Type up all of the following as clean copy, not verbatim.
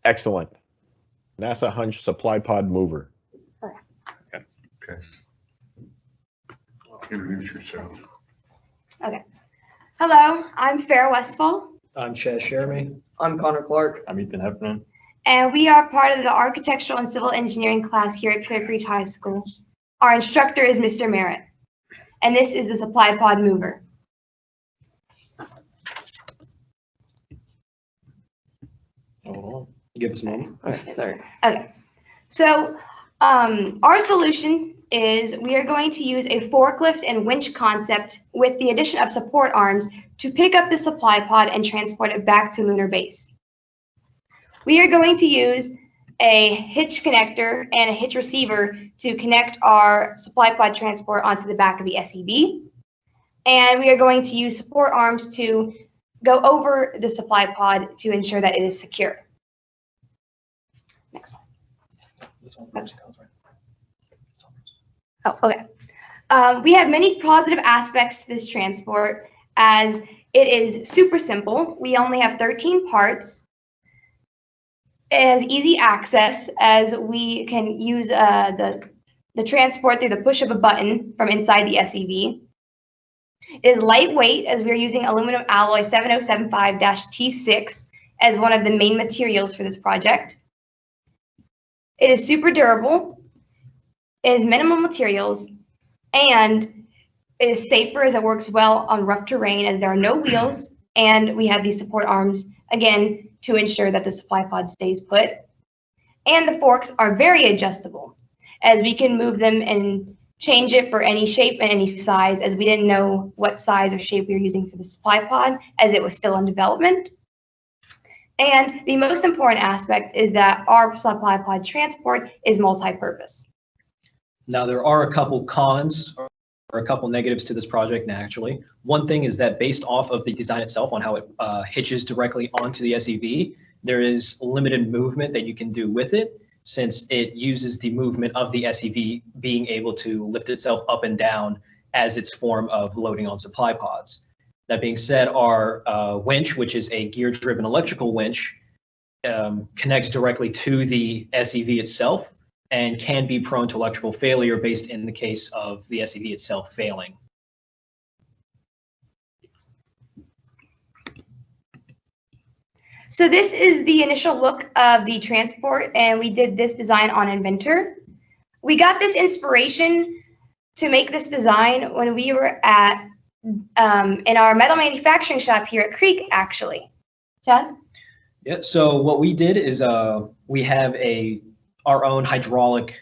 Excellent. NASA Hunch Supply Pod Mover. Okay. Introduce yourself. Okay. Hello, I'm Farrah Westfall, I'm Chaz Jeremy. I'm Connor Clark. I'm Ethan Heffernan. and we are part of the Architectural and Civil Engineering class here at Clear Creek High School. Our instructor is Mr. Merritt, and this is the Supply Pod Mover. Hold on. Give us a moment. Okay, sorry. Okay, so our solution is we are going to use a forklift and winch concept with the addition of support arms to pick up the supply pod and transport it back to lunar base. We are going to use a hitch connector and a hitch receiver to connect our supply pod transport onto the back of the SEV. And we are going to use support arms to go over the supply pod to ensure that it is secure. Next slide. This one. Oh, okay. We have many positive aspects to this transport as it is super simple. We only have 13 parts. It has easy access as we can use the transport through the push of a button from inside the SEV. It is lightweight as we are using aluminum alloy 7075-T6 as one of the main materials for this project. It is super durable. It is minimal materials, and it is safer as it works well on rough terrain as there are no wheels, and we have these support arms, again, to ensure that the supply pod stays put. And the forks are very adjustable, as we can move them and change it for any shape and any size, as we didn't know what size or shape we were using for the supply pod, as it was still in development. And the most important aspect is that our supply pod transport is multi-purpose. Now, there are a couple cons or a couple negatives to this project naturally. One thing is that based off of the design itself on how it hitches directly onto the SEV, there is limited movement that you can do with it since it uses the movement of the SEV being able to lift itself up and down as its form of loading on supply pods. That being said, our winch, which is a gear-driven electrical winch, connects directly to the SEV itself and can be prone to electrical failure based in the case of the SEV itself failing. So this is the initial look of the transport, and we did this design on Inventor. We got this inspiration to make this design when we were at in our metal manufacturing shop here at Creek, actually. Chaz? Yeah, so what we did is we have our own hydraulic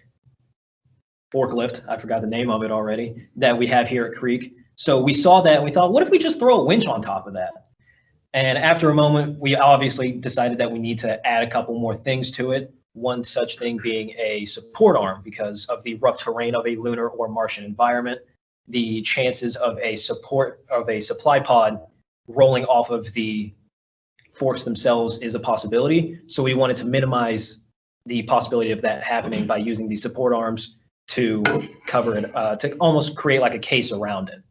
forklift, I forgot the name of it already, that we have here at Creek. So we saw that and we thought, what if we just throw a winch on top of that? And after a moment, we obviously decided that we need to add a couple more things to it. One such thing being a support arm because of the rough terrain of a lunar or Martian environment. The chances of a supply pod rolling off of the forks themselves is a possibility. So we wanted to minimize the possibility of that happening by using the support arms to cover it, to almost create like a case around it.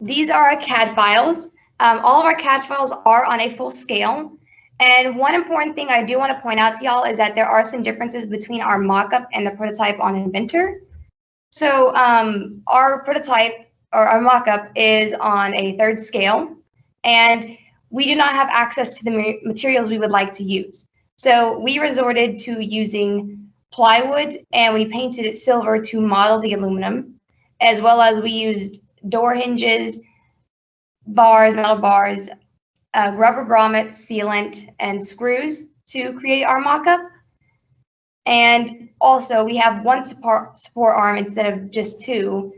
These are our CAD files. All of our CAD files are on a full scale. And one important thing I do want to point out to y'all is that there are some differences between our mock-up and the prototype on Inventor. So our prototype or our mock-up is on a 3rd scale, and we do not have access to the materials we would like to use. So we resorted to using plywood, and we painted it silver to model the aluminum, as well as we used door hinges, bars, metal bars, rubber grommets, sealant, and screws to create our mock-up. And also we have one support arm instead of just 2,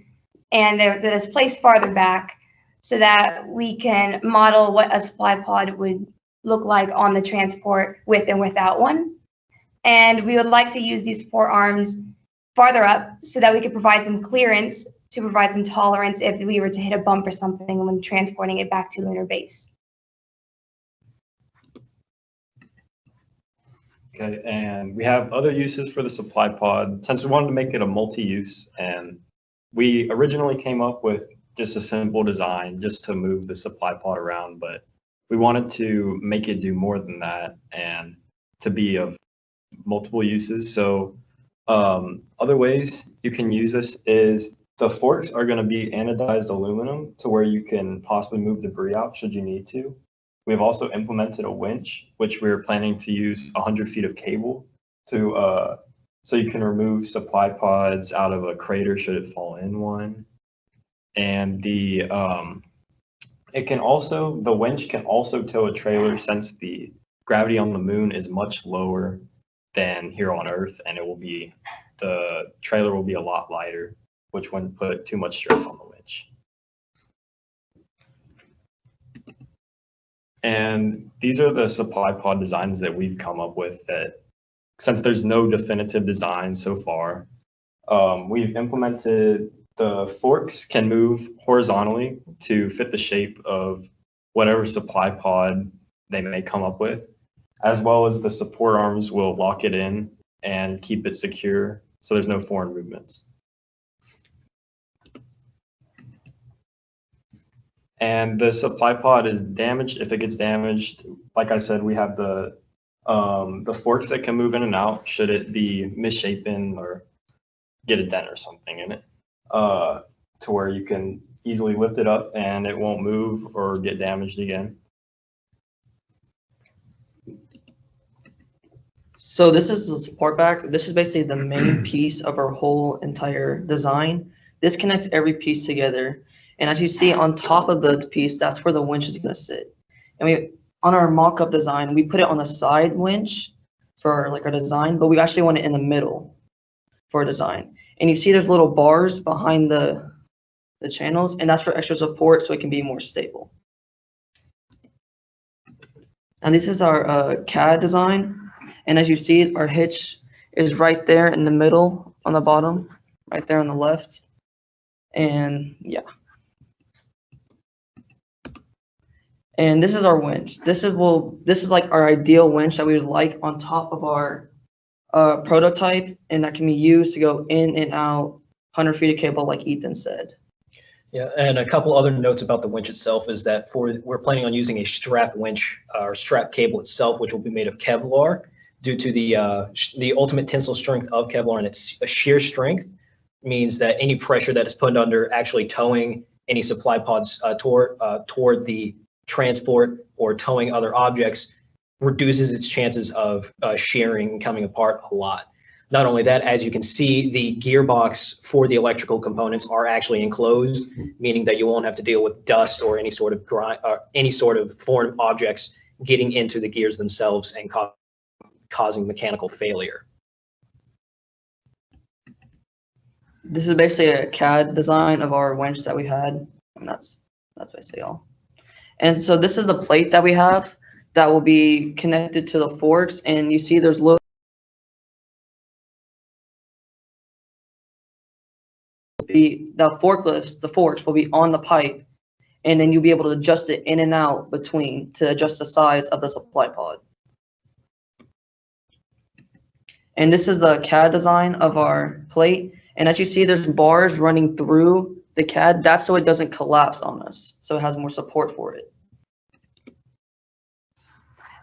and they're placed farther back so that we can model what a supply pod would look like on the transport with and without one. And we would like to use these support arms farther up so that we could provide some clearance to provide some tolerance if we were to hit a bump or something when transporting it back to lunar base. Okay, and we have other uses for the supply pod. Since we wanted to make it a multi-use, and we originally came up with just a simple design just to move the supply pod around, but we wanted to make it do more than that and to be of multiple uses. So other ways you can use this is the forks are going to be anodized aluminum to where you can possibly move debris out should you need to. We have also implemented a winch, which we're planning to use 100 feet of cable to so you can remove supply pods out of a crater should it fall in one. And the winch can also tow a trailer since the gravity on the moon is much lower than here on Earth, and the trailer will be a lot lighter, which wouldn't put too much stress on the winch. And these are the supply pod designs that we've come up with that, since there's no definitive design so far, we've implemented the forks can move horizontally to fit the shape of whatever supply pod they may come up with, as well as the support arms will lock it in and keep it secure so there's no foreign movements. And the supply pod is damaged. If it gets damaged, like I said, we have the forks that can move in and out should it be misshapen or get a dent or something in it, to where you can easily lift it up and it won't move or get damaged again. So this is the support back. This is basically the main piece of our whole entire design. This connects every piece together. And as you see on top of the piece, that's where the winch is going to sit. And on our mock-up design, we put it on the side winch for like our design, but we actually want it in the middle for a design. And you see there's little bars behind the channels, and that's for extra support so it can be more stable. And this is our CAD design. And as you see, our hitch is right there in the middle on the bottom, right there on the left. And yeah. And this is our winch. This is like our ideal winch that we would like on top of our prototype, and that can be used to go in and out 100 feet of cable, like Ethan said. Yeah, and a couple other notes about the winch itself is that we're planning on using a strap winch or strap cable itself, which will be made of Kevlar due to the ultimate tensile strength of Kevlar, and its shear strength means that any pressure that is put under actually towing any supply pods toward the transport or towing other objects reduces its chances of shearing and coming apart a lot. Not only that, as you can see, the gearbox for the electrical components are actually enclosed, meaning that you won't have to deal with dust or any sort of foreign objects getting into the gears themselves and causing mechanical failure. This is basically a CAD design of our winch that we had, and that's basically all. And so this is the plate that we have that will be connected to the forks, and you see there's little the forks will be on the pipe, and then you'll be able to adjust it in and out between to adjust the size of the supply pod. And this is the CAD design of our plate, and as you see there's bars running through the CAD. That's so it doesn't collapse on us, so it has more support for it.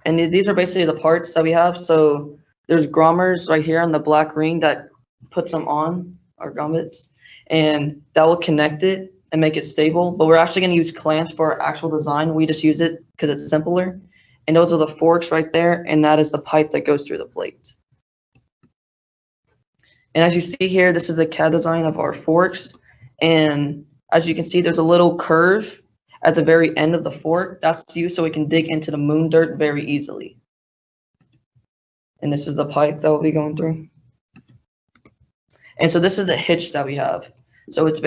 And these are basically the parts that we have. So there's grommers right here on the black ring that puts them on, our grommets, and that will connect it and make it stable. But we're actually going to use clamps for our actual design. We just use it because it's simpler. And those are the forks right there, and that is the pipe that goes through the plate. And as you see here, this is the CAD design of our forks. And as you can see, there's a little curve at the very end of the fork. That's used so we can dig into the moon dirt very easily. And this is the pipe that will be going through. And so this is the hitch that we have. So it's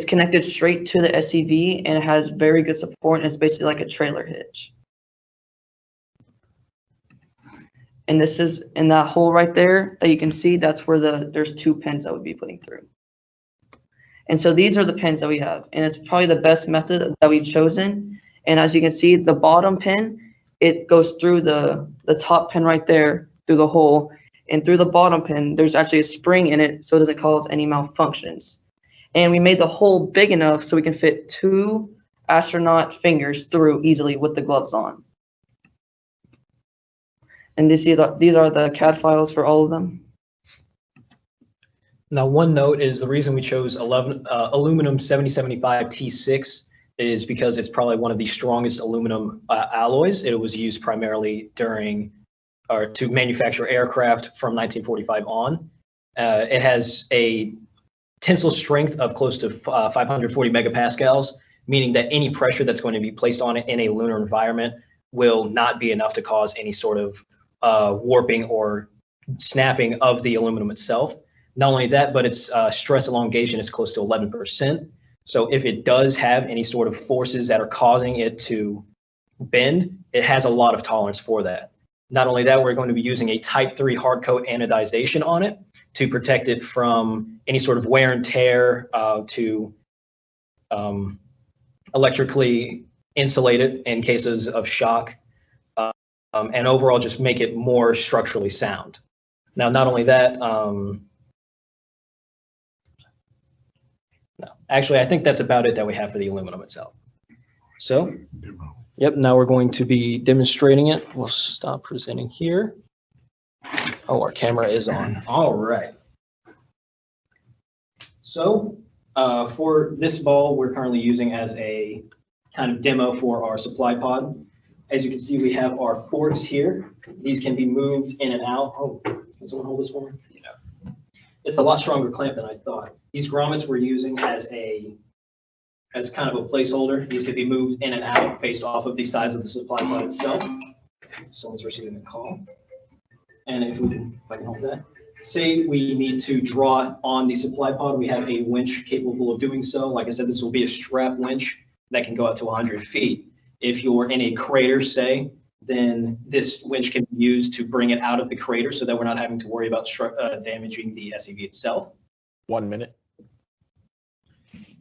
connected straight to the SCV, and it has very good support, and it's basically like a trailer hitch. And this is in that hole right there that you can see, that's where there's 2 pins that would be putting through. And so these are the pins that we have, and it's probably the best method that we've chosen. And as you can see, the bottom pin, it goes through the top pin right there through the hole, and through the bottom pin, there's actually a spring in it so it doesn't cause any malfunctions. And we made the hole big enough so we can fit 2 astronaut fingers through easily with the gloves on. And you see that these are the CAD files for all of them. Now, one note is the reason we chose aluminum 7075 T6 is because it's probably one of the strongest aluminum alloys. It was used primarily during or to manufacture aircraft from 1945 on. It has a tensile strength of close to 540 megapascals, meaning that any pressure that's going to be placed on it in a lunar environment will not be enough to cause any sort of warping or snapping of the aluminum itself. Not only that, but its stress elongation is close to 11%. So if it does have any sort of forces that are causing it to bend, it has a lot of tolerance for that. Not only that, we're going to be using a type 3 hard coat anodization on it to protect it from any sort of wear and tear, to electrically insulate it in cases of shock, and overall just make it more structurally sound. Now, not only that, no, actually, I think that's about it that we have for the aluminum itself. So, yep, now we're going to be demonstrating it. We'll stop presenting here. Oh, our camera is on. All right. So, for this ball, we're currently using as a kind of demo for our supply pod. As you can see, we have our forks here. These can be moved in and out. Oh, can someone hold this for me? Yeah. It's a lot stronger clamp than I thought. These grommets we're using as kind of a placeholder. These could be moved in and out based off of the size of the supply pod itself. Someone's receiving a call. And if I can hold that. Say we need to draw on the supply pod, we have a winch capable of doing so. Like I said, this will be a strap winch that can go up to 100 feet. If you're in a crater, say, then this winch can be used to bring it out of the crater so that we're not having to worry about damaging the SUV itself. 1 minute.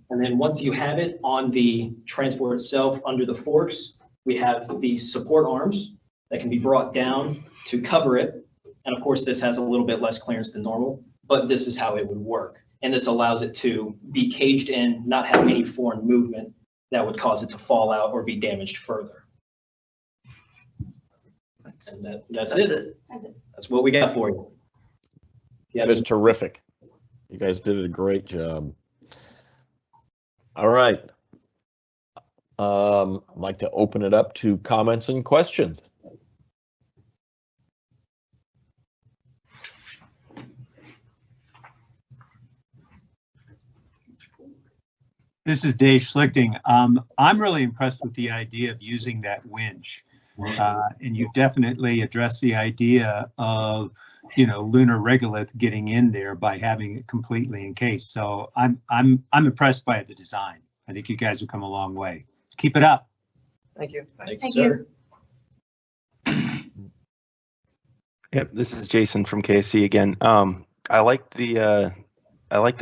And then once you have it on the transport itself under the forks, we have the support arms that can be brought down to cover it. And of course, this has a little bit less clearance than normal, but this is how it would work. And this allows it to be caged in, not have any foreign movement that would cause it to fall out or be damaged further. And that's it. That's what we got for you. That is terrific. You guys did a great job. All right. I'd like to open it up to comments and questions. This is Dave Schlichting. I'm really impressed with the idea of using that winch. And you definitely addressed the idea of, lunar regolith getting in there by having it completely encased. So I'm impressed by the design. I think you guys have come a long way. Keep it up. Thank you. Thank you, sir. Yep, this is Jason from KSC again. I like the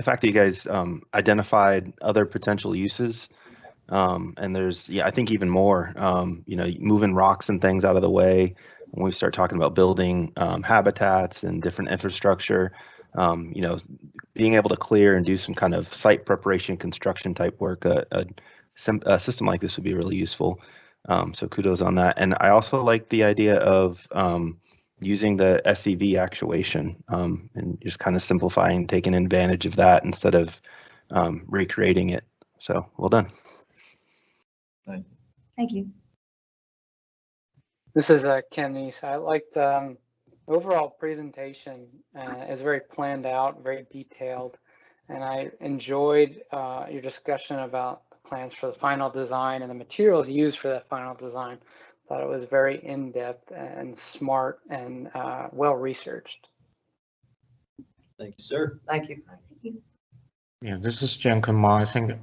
fact that you guys identified other potential uses. And there's, I think even more, moving rocks and things out of the way when we start talking about building habitats and different infrastructure, being able to clear and do some kind of site preparation, construction type work, a system like this would be really useful. So kudos on that. And I also like the idea of using the SEV actuation and just kind of simplifying, taking advantage of that instead of recreating it. So well done. Thank you. This is Ken Neese. I liked the overall presentation is very planned out, very detailed, and I enjoyed your discussion about the plans for the final design and the materials used for that final design. Thought it was very in-depth and smart and well researched. Thank you, sir. Thank you. Yeah, this is John Kumar. I think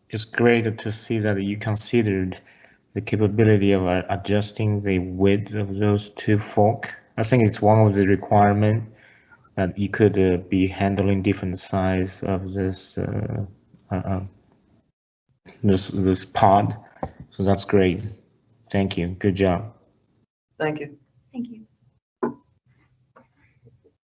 it's great to see that you considered the capability of adjusting the width of those two forks. I think it's one of the requirements that you could be handling different size of this this pod. So that's great. Thank you. Good job. Thank you. Thank you.